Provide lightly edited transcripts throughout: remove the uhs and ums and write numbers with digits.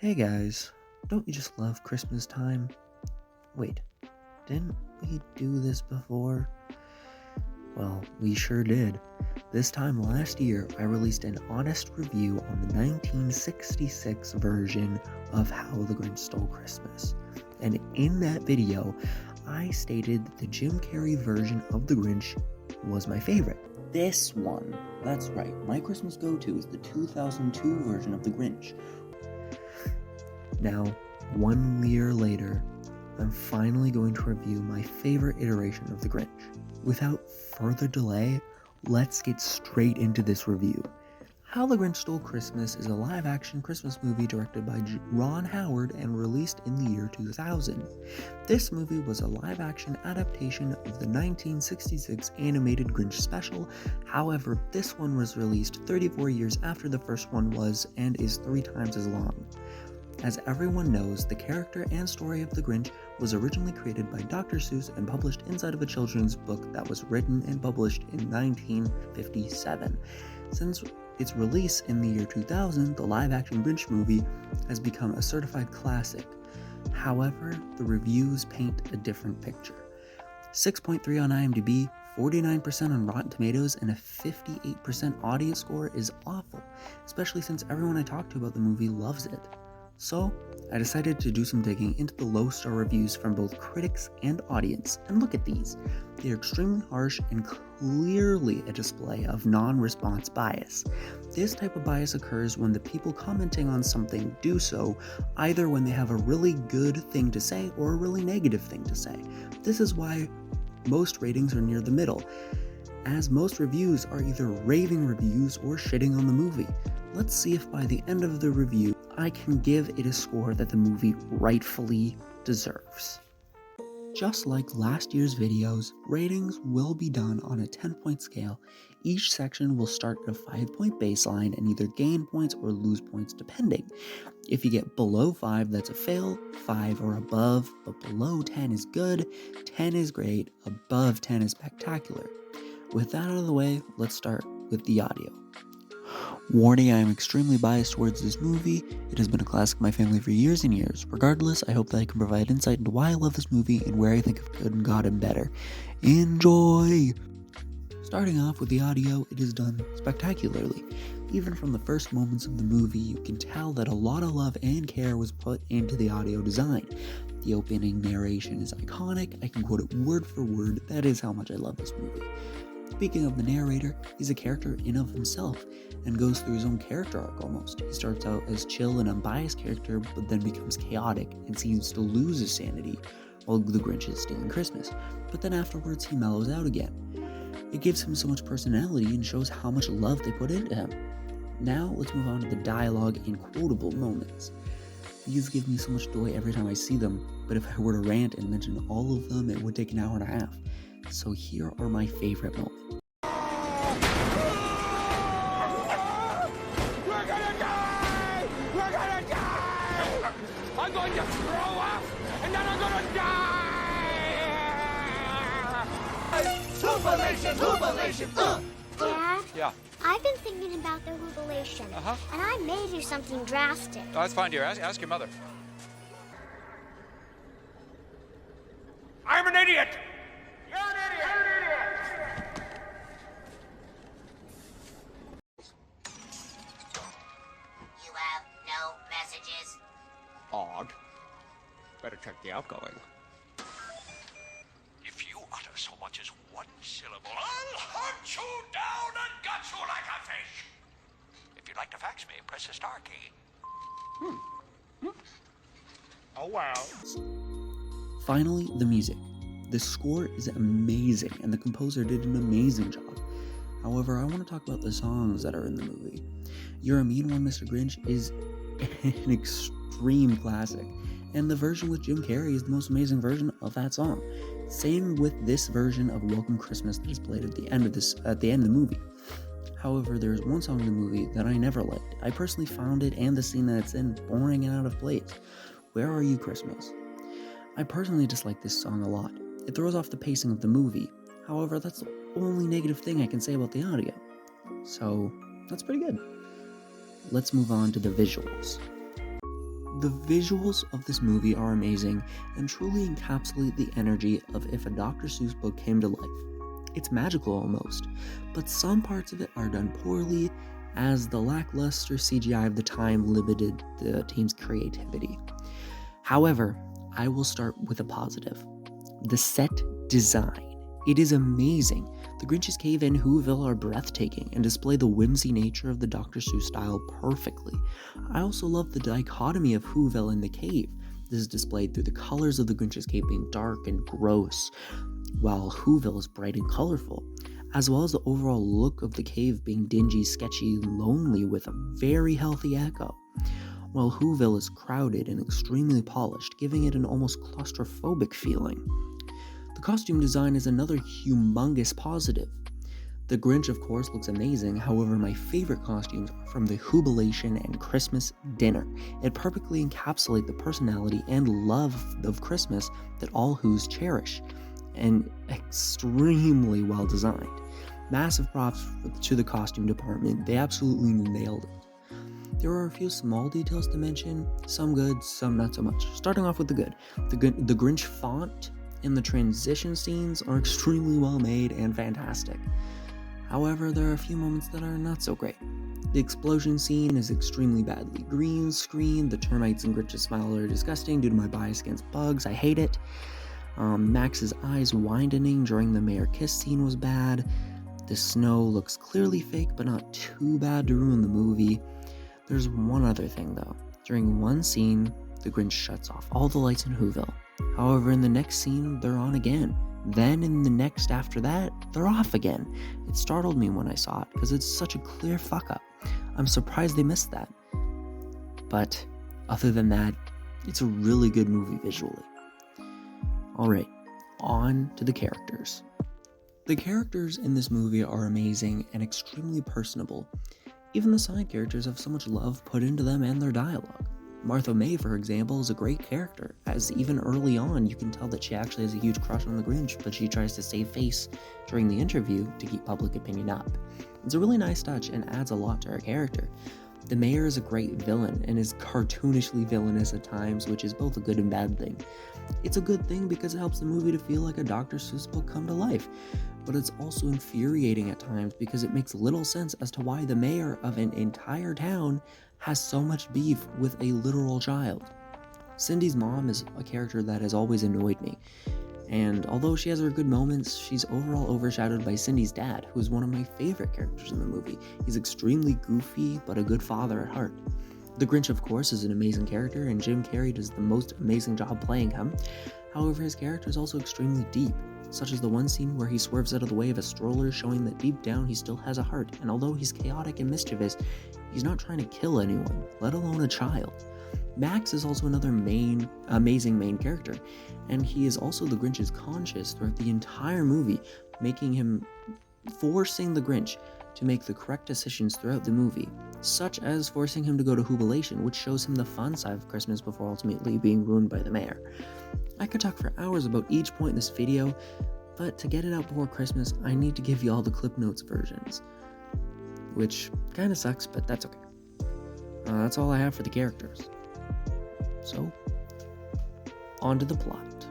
Hey guys, don't you just love Christmas time? Wait, didn't we do this before? Well, we sure did. This time last year, I released an honest review on the 1966 version of How the Grinch Stole Christmas. And in that video, I stated that the Jim Carrey version of the Grinch was my favorite. This one, that's right, my Christmas go-to is the 2002 version of the Grinch. Now, 1 year later, I'm finally going to review my favorite iteration of the Grinch. Without further delay, let's get straight into this review. How the Grinch Stole Christmas is a live-action Christmas movie directed by Ron Howard and released in the year 2000. This movie was a live-action adaptation of the 1966 animated Grinch special. However, this one was released 34 years after the first one was and is 3 times as long. As everyone knows, the character and story of the Grinch was originally created by Dr. Seuss and published inside of a children's book that was written and published in 1957. Since its release in the year 2000, the live-action Grinch movie has become a certified classic. However, the reviews paint a different picture. 6.3 on IMDb, 49% on Rotten Tomatoes, and a 58% audience score is awful, especially since everyone I talk to about the movie loves it. So, I decided to do some digging into the low-star reviews from both critics and audience, and look at these. They are extremely harsh and clearly a display of non-response bias. This type of bias occurs when the people commenting on something do so either when they have a really good thing to say or a really negative thing to say. This is why most ratings are near the middle, as most reviews are either raving reviews or shitting on the movie. Let's see if by the end of the review, I can give it a score that the movie rightfully deserves. Just like last year's videos, ratings will be done on a 10-point scale. Each section will start at a 5-point baseline and either gain points or lose points depending. If you get below 5, that's a fail, 5 or above, but below 10 is good, 10 is great, above 10 is spectacular. With that out of the way, let's start with the audio. Warning, I am extremely biased towards this movie. It has been a classic of my family for years and years. Regardless, I hope that I can provide insight into why I love this movie and where I think of good and got him better. Enjoy! Starting off with the audio, it is done spectacularly. Even from the first moments of the movie, you can tell that a lot of love and care was put into the audio design. The opening narration is iconic. I can quote it word for word. That is how much I love this movie. Speaking of the narrator, he's a character in of himself and goes through his own character arc almost. He starts out as chill and unbiased character, but then becomes chaotic and seems to lose his sanity while the Grinch is stealing Christmas. But then afterwards, he mellows out again. It gives him so much personality and shows how much love they put into him. Now, let's move on to the dialogue and quotable moments. These give me so much joy every time I see them, but if I were to rant and mention all of them, it would take an hour and a half. So here are my favorite moments. We're gonna die! We're gonna die! I'm going to throw up, and then I'm gonna die! Jubilation! Dad? Yeah. I've been thinking about the jubilation, and I may do something drastic. Oh, that's fine, dear. Ask your mother. I'm an idiot! You're an idiot! You have no messages? Odd. Better check the outgoing. If you utter so much as one syllable, I'll hunt you down and gut you like a fish. If you'd like to fax me, press the star key. Oh, wow. Finally, the music. The score is amazing, and the composer did an amazing job. However, I want to talk about the songs that are in the movie. You're a Mean One, Mr. Grinch is an extreme classic, and the version with Jim Carrey is the most amazing version of that song. Same with this version of Welcome Christmas that is played at the end of the movie. However, there's one song in the movie that I never liked. I personally found it and the scene that it's in boring and out of place. Where Are You, Christmas? I personally dislike this song a lot. It throws off the pacing of the movie. However, that's the only negative thing I can say about the audio. So, that's pretty good. Let's move on to the visuals. The visuals of this movie are amazing and truly encapsulate the energy of if a Dr. Seuss book came to life. It's magical almost, but some parts of it are done poorly, as the lackluster CGI of the time limited the team's creativity. However, I will start with a positive. The set design. It is amazing. The Grinch's cave and Whoville are breathtaking and display the whimsy nature of the Dr. Seuss style perfectly. I also love the dichotomy of Whoville and the cave. This is displayed through the colors of the Grinch's cave being dark and gross, while Whoville is bright and colorful, as well as the overall look of the cave being dingy, sketchy, and lonely with a very healthy echo, while Whoville is crowded and extremely polished, giving it an almost claustrophobic feeling. The costume design is another humongous positive. The Grinch, of course, looks amazing, however, my favorite costumes are from the Jubilation and Christmas dinner. It perfectly encapsulates the personality and love of Christmas that all Whos cherish, and extremely well designed. Massive props to the costume department, they absolutely nailed it. There are a few small details to mention, some good, some not so much. Starting off with the good. The Grinch font and the transition scenes are extremely well made and fantastic. However, there are a few moments that are not so great. The explosion scene is extremely badly green screened. The termites in Grinch's smile are disgusting due to my bias against bugs. I hate it. Max's eyes widening during the mayor kiss scene was bad. The snow looks clearly fake, but not too bad to ruin the movie. There's one other thing though. During one scene, the Grinch shuts off all the lights in Whoville. However, in the next scene, they're on again. Then in the next after that, they're off again. It startled me when I saw it, because it's such a clear fuck up. I'm surprised they missed that. But other than that, it's a really good movie visually. Alright, on to the characters. The characters in this movie are amazing and extremely personable. Even the side characters have so much love put into them and their dialogue. Martha May, for example, is a great character, as even early on you can tell that she actually has a huge crush on the Grinch, but she tries to save face during the interview to keep public opinion up. It's a really nice touch and adds a lot to her character. The mayor is a great villain and is cartoonishly villainous at times, which is both a good and bad thing. It's a good thing because it helps the movie to feel like a Dr. Seuss book come to life, but it's also infuriating at times because it makes little sense as to why the mayor of an entire town has so much beef with a literal child. Cindy's mom is a character that has always annoyed me, and although she has her good moments, she's overall overshadowed by Cindy's dad, who is one of my favorite characters in the movie. He's extremely goofy, but a good father at heart. The Grinch, of course, is an amazing character, and Jim Carrey does the most amazing job playing him. However, his character is also extremely deep, such as the one scene where he swerves out of the way of a stroller, showing that deep down he still has a heart, and although he's chaotic and mischievous, he's not trying to kill anyone, let alone a child. Max is also another amazing main character, and he is also the Grinch's conscience throughout the entire movie, forcing the Grinch to make the correct decisions throughout the movie, such as forcing him to go to Jubilation, which shows him the fun side of Christmas before ultimately being ruined by the mayor. I could talk for hours about each point in this video, but to get it out before Christmas, I need to give you all the Clip Notes versions, which kinda sucks, but that's okay. That's all I have for the characters. So, on to the plot.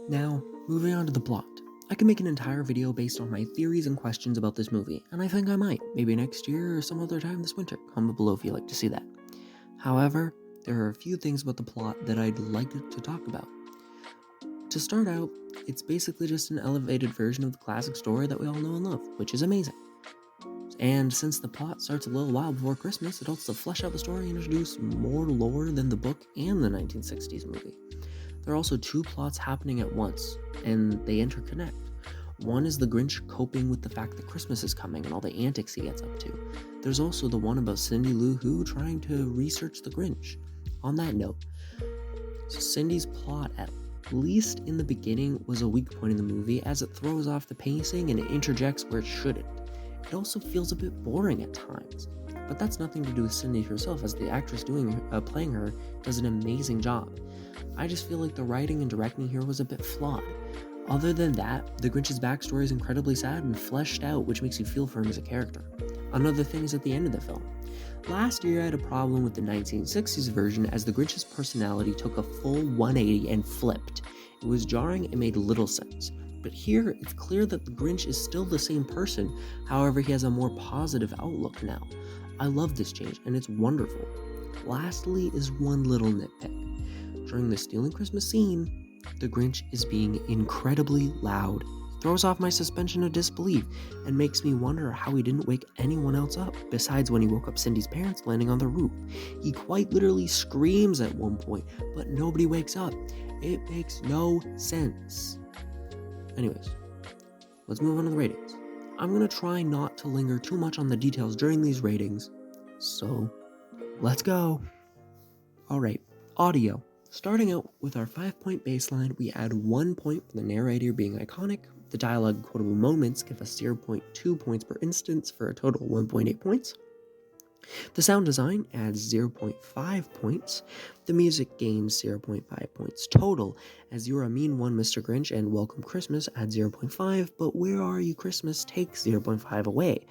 Now, moving on to the plot. I could make an entire video based on my theories and questions about this movie, and I think I might, maybe next year or some other time this winter. Comment below if you'd like to see that. However, there are a few things about the plot that I'd like to talk about. To start out, it's basically just an elevated version of the classic story that we all know and love, which is amazing. And since the plot starts a little while before Christmas, it helps to flesh out the story and introduce more lore than the book and the 1960s movie. There are also two plots happening at once, and they interconnect. One is the Grinch coping with the fact that Christmas is coming and all the antics he gets up to. There's also the one about Cindy Lou Who trying to research the Grinch. On that note, Cindy's plot, at least in the beginning, was a weak point in the movie, as it throws off the pacing and it interjects where it shouldn't. It also feels a bit boring at times, but that's nothing to do with Cindy herself, as the actress playing her does an amazing job. I just feel like the writing and directing here was a bit flawed. Other than that, the Grinch's backstory is incredibly sad and fleshed out, which makes you feel for him as a character. Another thing is at the end of the film. Last year I had a problem with the 1960s version as the Grinch's personality took a full 180 and flipped. It was jarring and made little sense. But here, it's clear that the Grinch is still the same person, however he has a more positive outlook now. I love this change, and it's wonderful. Lastly is one little nitpick. During the Stealing Christmas scene, the Grinch is being incredibly loud. It throws off my suspension of disbelief, and makes me wonder how he didn't wake anyone else up, besides when he woke up Cindy's parents landing on the roof. He quite literally screams at one point, but nobody wakes up. It makes no sense. Anyways, let's move on to the ratings. I'm going to try not to linger too much on the details during these ratings, so let's go. Alright, audio. Starting out with our 5-point baseline, we add 1 point for the narrator being iconic. The dialogue quotable moments give us 0.2 points per instance for a total of 1.8 points. The sound design adds 0.5 points. The music gains 0.5 points total, as You're a Mean One, Mr. Grinch and Welcome Christmas adds 0.5, but Where Are You Christmas takes 0.5 away.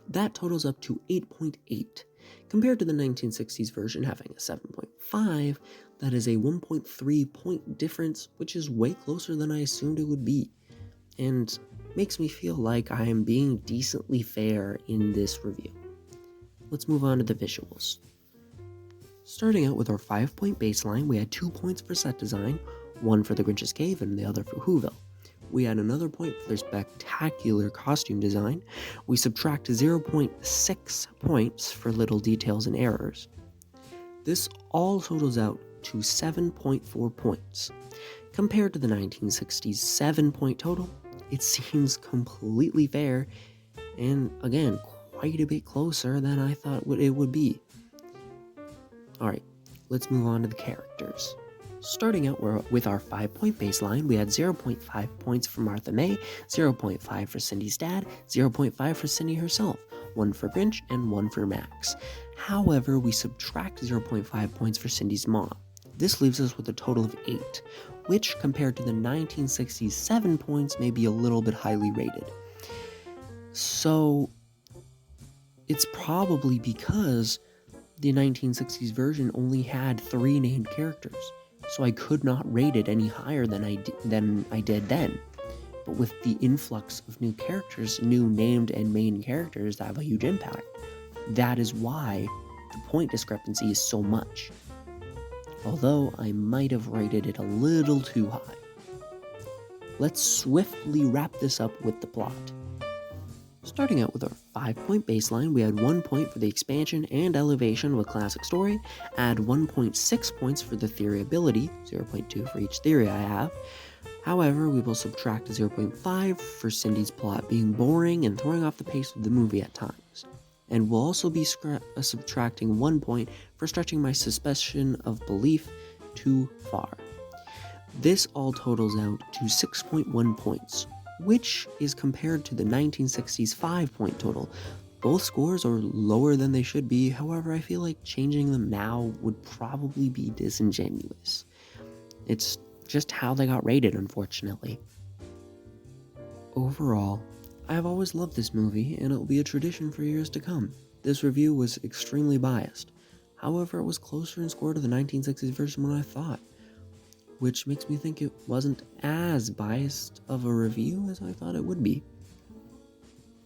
That totals up to 8.8. Compared to the 1960s version having a 7.5, that is a 1.3 point difference, which is way closer than I assumed it would be, and makes me feel like I am being decently fair in this review. Let's move on to the visuals. Starting out with our 5-point baseline, we had 2 points for set design, one for the Grinch's Cave and the other for Whoville. We add another point for their spectacular costume design. We subtract 0.6 points for little details and errors. This all totals out to 7.4 points. Compared to the 1960s 7-point total, it seems completely fair, and again, quite a bit closer than I thought it would be. Alright, let's move on to the characters. Starting out with our 5-point baseline, we had 0.5 points for Martha May, 0.5 for Cindy's dad, 0.5 for Cindy herself, 1 for Grinch, and 1 for Max. However, we subtract 0.5 points for Cindy's mom. This leaves us with a total of 8, which compared to the 1960s 7 points may be a little bit highly rated. So it's probably because the 1960s version only had 3 named characters, so I could not rate it any higher than I did then. But with the influx of new characters, new named and main characters that have a huge impact, that is why the point discrepancy is so much. Although I might have rated it a little too high. Let's swiftly wrap this up with the plot. Starting out with our 5-point baseline, we had 1 point for the expansion and elevation of a classic story, add 1.6 points for the theory ability, 0.2 for each theory I have. However, we will subtract 0.5 for Cindy's plot being boring and throwing off the pace of the movie at times. And we'll also be subtracting 1 point for stretching my suspension of belief too far. This all totals out to 6.1 points, which is compared to the 1960s 5-point total. Both scores are lower than they should be, however I feel like changing them now would probably be disingenuous. It's just how they got rated, unfortunately. Overall, I have always loved this movie, and it will be a tradition for years to come. This review was extremely biased. However, it was closer in score to the 1960s version than I thought, which makes me think it wasn't as biased of a review as I thought it would be.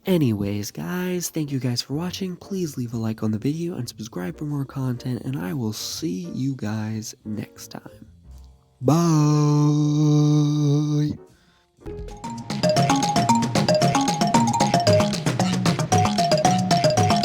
Anyways, guys, thank you guys for watching. Please leave a like on the video and subscribe for more content, and I will see you guys next time. Bye!